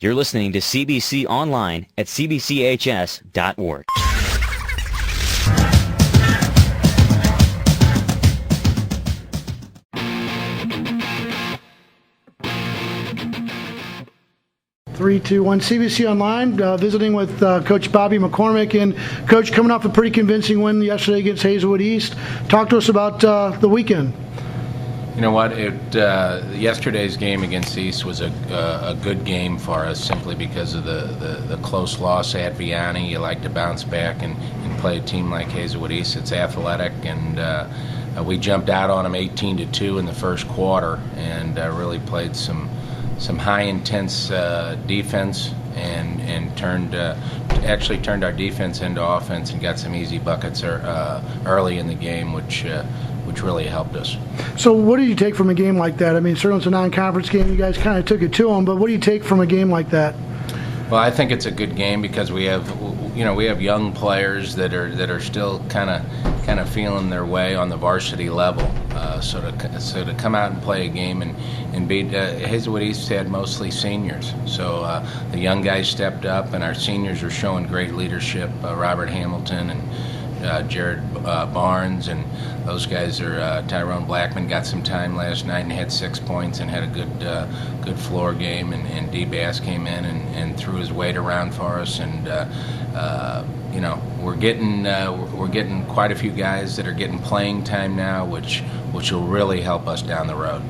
You're listening to CBC Online at cbchs.org. Three, two, one. CBC Online, visiting with Coach Bobby McCormack. And Coach, coming off a pretty convincing win yesterday against Hazelwood East. Talk to us about the weekend. You know what? Yesterday's game against East was a good game for us, simply because of the close loss at Vianney. You like to bounce back and play a team like Hazelwood East. It's athletic, and we jumped out on them 18-2 in the first quarter, and really played some high intense defense, and turned our defense into offense, and got some easy buckets early in the game, which really helped us. So what do you take from a game like that? I mean, certainly it's a non-conference game. You guys kind of took it to them, but what do you take from a game like that? Well, I think it's a good game because we have young players that are still kind of feeling their way on the varsity level. So to come out and play a game and beat Hazelwood East had mostly seniors. So the young guys stepped up, and our seniors are showing great leadership. Robert Hamilton and Jared Barnes, and those guys are Tyrone Blackman got some time last night and had 6 points and had a good floor game, and D Bass came in and threw his weight around for us, and we're getting quite a few guys that are getting playing time now, which will really help us down the road.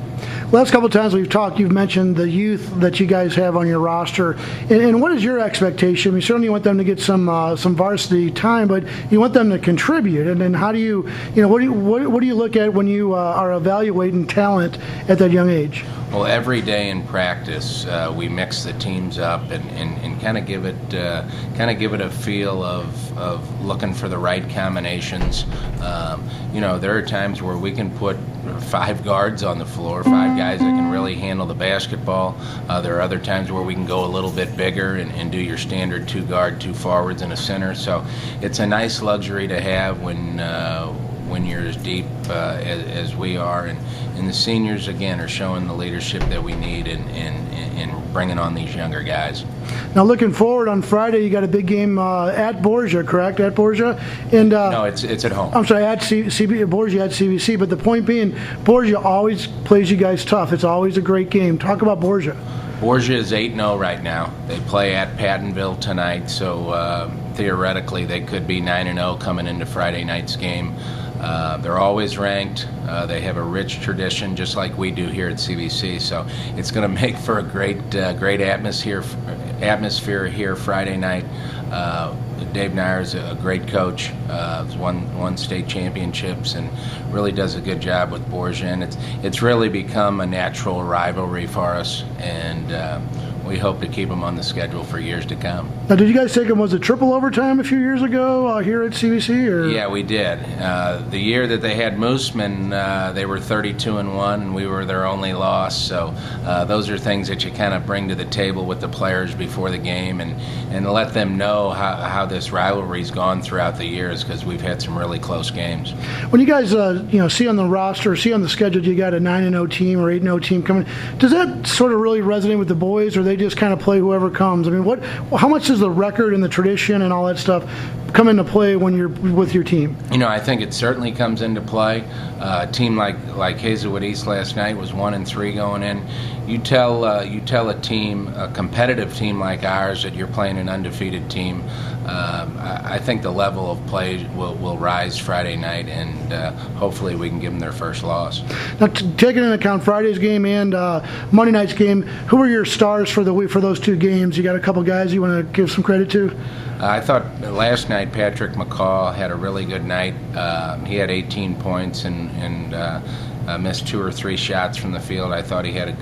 Last couple of times we've talked, you've mentioned the youth that you guys have on your roster, and what is your expectation? We certainly want them to get some varsity time, but you want them to contribute. And then how do you what do you look at when you are evaluating talent at that young age? Well, every day in practice, we mix the teams up and kind of give it a feel of looking for the right combinations. There are times where we can put 5 guards on the floor, 5 guys that can really handle the basketball. There are other times where we can go a little bit bigger and do your standard 2 guard, 2 forwards, and a center. So it's a nice luxury to have when you're as deep as we are, and the seniors again are showing the leadership that we need in bringing on these younger guys. Now looking forward, on Friday you got a big game at Borgia, correct? At Borgia, and no, it's at home. I'm sorry, at Borgia at CBC. But the point being, Borgia always plays you guys tough. It's always a great game. Talk about Borgia. Borgia is 8-0 right now. They play at Pattonville tonight, so theoretically they could be 9-0 coming into Friday night's game. They're always ranked. They have a rich tradition, just like we do here at CBC. So it's going to make for a great atmosphere here Friday night. Dave Nyer's a great coach. He's won state championships and really does a good job with Borgia. And it's really become a natural rivalry for us, and we hope to keep them on the schedule for years to come. Now, did you guys take them, was it triple overtime a few years ago here at CBC? Or? Yeah, we did. The year that they had Mooseman, they were 32-1, and we were their only loss. So those are things that you kind of bring to the table with the players before the game, and let them know how this rivalry's gone throughout the years, because we've had some really close games. When you guys see on the roster, see on the schedule, you got a 9-0 team or 8-0 team coming. Does that sort of really resonate with the boys, or they just kind of play whoever comes? I mean, how much does the record and the tradition and all that stuff come into play when you're with your team? I think it certainly comes into play. A team like Hazelwood East last night was 1-3 going in. You tell a team, a competitive team like ours, that you're playing an undefeated team. I think the level of play will rise Friday night, and hopefully we can give them their first loss. Now, taking into account Friday's game and Monday night's game, who were your stars for the week for those 2 games? You got a couple guys you want to give some credit to? I thought last night Patrick McCall had a really good night. He had 18 points and missed 2 or 3 shots from the field. I thought he had a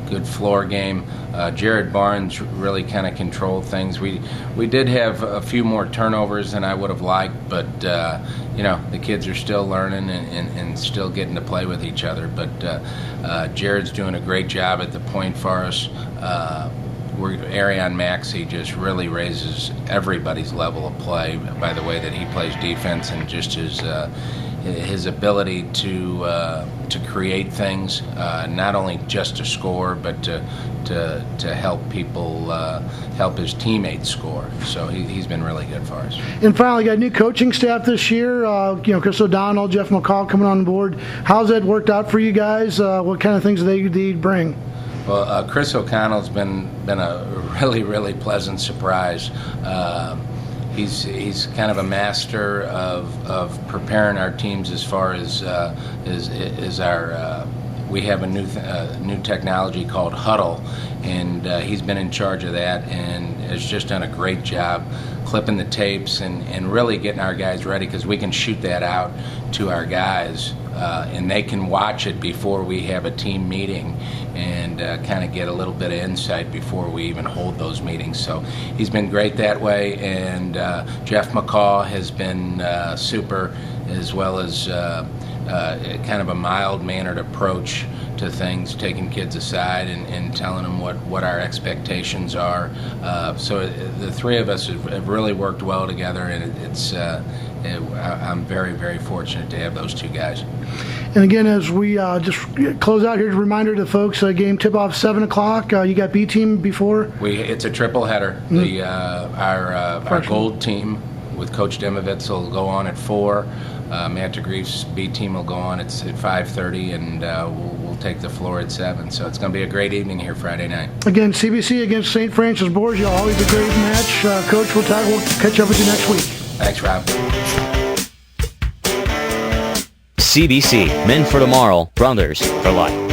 good floor game. Jared Barnes really kind of controlled things. We did have a few more turnovers than I would have liked, but the kids are still learning and still getting to play with each other. But Jared's doing a great job at the point for us. Arion Maxey just really raises everybody's level of play by the way that he plays defense, and just his ability to create things, not only just to score, but to to help people, help his teammates score. So he's been really good for us. And finally, got a new coaching staff this year. Chris O'Donnell, Jeff McCall coming on board. How's that worked out for you guys? What kind of things do they bring? Well, Chris O'Connell's been a really pleasant surprise. He's kind of a master of preparing our teams as far as our. We have a new technology called Huddle, and he's been in charge of that and has just done a great job clipping the tapes and really getting our guys ready, because we can shoot that out to our guys and they can watch it before we have a team meeting and kind of get a little bit of insight before we even hold those meetings. So he's been great that way, and Jeff McCall has been super, as well as kind of a mild-mannered approach to things, taking kids aside and telling them what our expectations are. So the three of us have really worked well together, and I'm very fortunate to have those two guys. And again, as we just close out, here's a reminder to folks, game tip-off 7 o'clock. You got B team before? It's a triple header. Our gold team with Coach Demovitz will go on at 4. Matt DeGrief's B team will go on at 5:30, and we'll take the floor at 7. So it's going to be a great evening here Friday night. Again, CBC against St. Francis Borgia, always a great match. Coach, we'll catch up with you next week. Thanks, Rob. CBC, Men for Tomorrow, Brothers for Life.